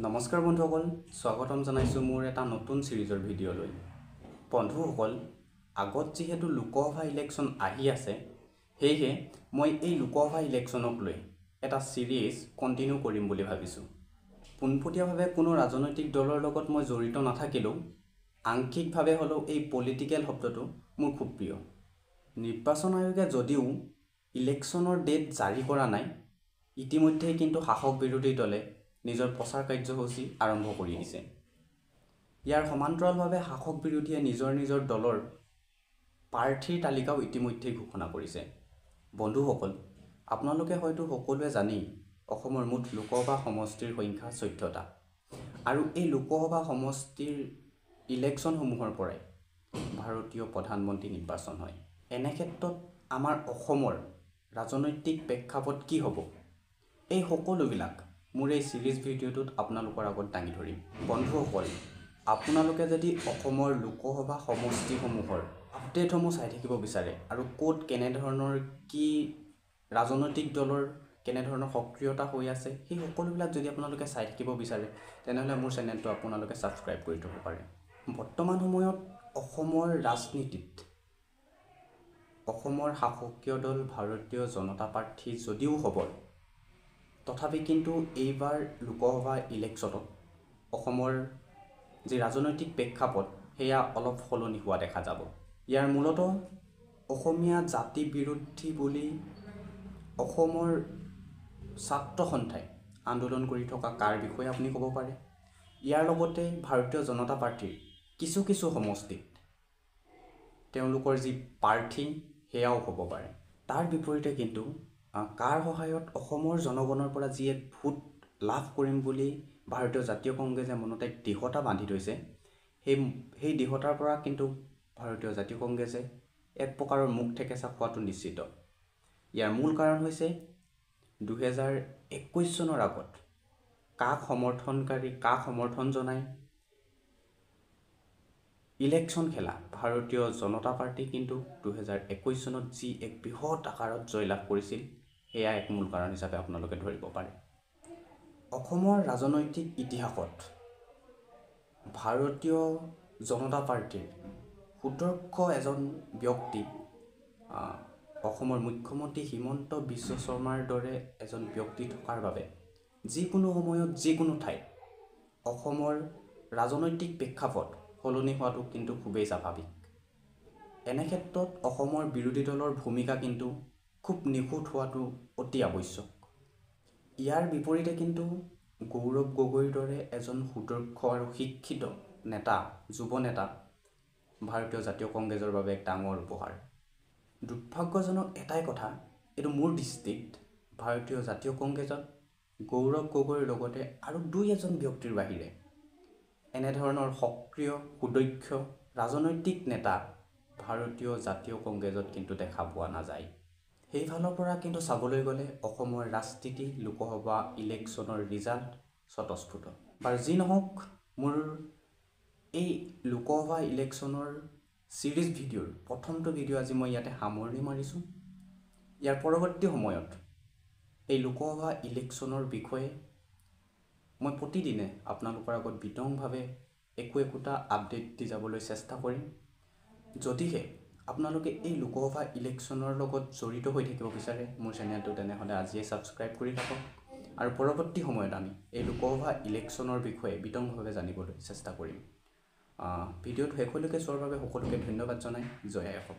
নমস্কাৰ বন্ধুসকল, স্বাগতম জনাইছোঁ মোৰ এটা নতুন সিৰিজৰ ভিডিঅ'লৈ। বন্ধুসকল, আগত যিহেতু লোকসভা ইলেকশ্যন আহি আছে, সেয়েহে মই এই লোকসভা ইলেকশ্যনক লৈ এটা সিৰিজ কণ্টিনিউ কৰিম বুলি ভাবিছোঁ। পোনপটীয়াভাৱে কোনো ৰাজনৈতিক দলৰ লগত মই জড়িত নাথাকিলেও আংশিকভাৱে হ'লেও এই পলিটিকেল শব্দটো মোৰ খুব প্ৰিয়। নিৰ্বাচন আয়োগে যদিও ইলেকশ্যনৰ ডেট জাৰি কৰা নাই, ইতিমধ্যেই কিন্তু শাসক বিৰোধী দলে নিজৰ প্ৰচাৰ কাৰ্যসূচী আৰম্ভ কৰি দিছে। ইয়াৰ সমান্তৰালভাৱে শাসক বিৰোধীয়ে নিজৰ দলৰ প্ৰাৰ্থীৰ তালিকাও ইতিমধ্যেই ঘোষণা কৰিছে। বন্ধুসকল, আপোনালোকে হয়তো সকলোৱে জানেই অসমৰ মুঠ লোকসভা সমষ্টিৰ সংখ্যা 14টা আৰু এই লোকসভা সমষ্টিৰ ইলেকশ্যনসমূহৰ পৰাই ভাৰতীয় প্ৰধানমন্ত্ৰী নিৰ্বাচন হয়। এনে ক্ষেত্ৰত আমাৰ অসমৰ ৰাজনৈতিক প্ৰেক্ষাপট কি হ'ব, এই সকলোবিলাক মোৰ এই সিৰিজ ভিডিঅ'টোত আপোনালোকৰ আগত দাঙি ধৰিম। বন্ধুসকল, আপোনালোকে যদি অসমৰ লোকসভা সমষ্টিসমূহৰ আপডেটসমূহ চাই থাকিব বিচাৰে আৰু ক'ত কেনেধৰণৰ কি ৰাজনৈতিক দলৰ কেনেধৰণৰ সক্ৰিয়তা হৈ আছে, সেই সকলোবিলাক যদি আপোনালোকে চাই থাকিব বিচাৰে, তেনেহ'লে মোৰ চেনেলটো আপোনালোকে ছাবস্ক্ৰাইব কৰি থ'ব পাৰে। বৰ্তমান সময়ত অসমৰ ৰাজনীতিত অসমৰ শাসকীয় দল ভাৰতীয় জনতা পাৰ্টি যদিও হ'ব, তথাপি কিন্তু এইবাৰ লোকসভা ইলেকশ্যনত অসমৰ যি ৰাজনৈতিক প্ৰেক্ষাপট সেয়া অলপ সলনি হোৱা দেখা যাব। ইয়াৰ মূলতঃ অসমীয়া জাতি বিৰোধী বুলি অসমৰ ছাত্ৰ সন্থাই আন্দোলন কৰি থকা কাৰ বিষয়ে আপুনি ক'ব পাৰে। ইয়াৰ লগতে ভাৰতীয় জনতা পাৰ্টিৰ কিছু সমষ্টিত তেওঁলোকৰ যি প্ৰাৰ্থী সেয়াও হ'ব পাৰে। তাৰ বিপৰীতে কিন্তু কাৰ সহায়ত অসমৰ জনগণৰ পৰা যি এক ভোট লাভ কৰিম বুলি ভাৰতীয় জাতীয় কংগ্ৰেছে মনত এক দৃঢ়তা বান্ধি থৈছে, সেই দৃঢ়তাৰ পৰা কিন্তু ভাৰতীয় জাতীয় কংগ্ৰেছে এক প্ৰকাৰৰ মুখ ঠেকেচা খোৱাটো নিশ্চিত। ইয়াৰ মূল কাৰণ হৈছে 2021 চনৰ আগত কাক সমৰ্থন জনাই ইলেকশ্যন খেলা ভাৰতীয় জনতা পাৰ্টি কিন্তু 2021 চনত যি এক বৃহৎ আকাৰত জয়লাভ কৰিছিল, সেয়া এক মূল কাৰণ হিচাপে আপোনালোকে ধৰিব পাৰে। অসমৰ ৰাজনৈতিক ইতিহাসত ভাৰতীয় জনতা পাৰ্টিৰ সুদক্ষ এজন ব্যক্তি, অসমৰ মুখ্যমন্ত্ৰী হিমন্ত বিশ্ব শৰ্মাৰ দৰে এজন ব্যক্তি থকাৰ বাবে যিকোনো সময়ত যিকোনো ঠাইত অসমৰ ৰাজনৈতিক প্ৰেক্ষাপট সলনি হোৱাটো কিন্তু খুবেই স্বাভাৱিক। এনে ক্ষেত্ৰত অসমৰ বিৰোধী দলৰ ভূমিকা কিন্তু খুব নিখুঁত হোৱাটো অতি আৱশ্যক। ইয়াৰ বিপৰীতে কিন্তু গৌৰৱ গগৈৰ দৰে এজন সুদক্ষ আৰু শিক্ষিত নেতা, যুৱ নেতা ভাৰতীয় জাতীয় কংগ্ৰেছৰ বাবে এক ডাঙৰ উপহাৰ। দুৰ্ভাগ্যজনক এটাই কথা, এইটো মোৰ দৃষ্টিত ভাৰতীয় জাতীয় কংগ্ৰেছত গৌৰৱ গগৈৰ লগতে আৰু 2-এজন ব্যক্তিৰ বাহিৰে এনেধৰণৰ সক্ৰিয় সুদক্ষ ৰাজনৈতিক নেতা ভাৰতীয় জাতীয় কংগ্ৰেছত কিন্তু দেখা পোৱা নাযায়। সেইফালৰ পৰা কিন্তু চাবলৈ গ'লে অসমৰ ৰাজনীতি লোকসভা ইলেকশ্যনৰ ৰিজাল্ট স্বতঃস্ফূৰ্ত। বাৰু যি নহওক, মোৰ এই লোকসভা ইলেকশ্যনৰ সিৰিজ ভিডিঅ'ৰ প্ৰথমটো ভিডিঅ' আজি মই ইয়াতে সামৰণি মাৰিছোঁ। ইয়াৰ পৰৱৰ্তী সময়ত এই লোকসভা ইলেকশ্যনৰ বিষয়ে মই প্ৰতিদিনে আপোনালোকৰ আগত বিতংভাৱে একোটা আপডেট দি যাবলৈ চেষ্টা কৰিম। যদিহে আপোনালোকে এই লোকসভা ইলেকশ্যনৰ লগত জড়িত হৈ থাকিব বিচাৰে মোৰ চেনেলটো, তেনেহ'লে আজিয়ে ছাবস্ক্ৰাইব কৰি থাকক আৰু পৰৱৰ্তী সময়ত আমি এই লোকসভা ইলেকশ্যনৰ বিষয়ে বিতংভাৱে জানিবলৈ চেষ্টা কৰিম। ভিডিঅ'টো শেষলৈকে চোৱাৰ বাবে সকলোকে ধন্যবাদ জনাই জয় আই অসম।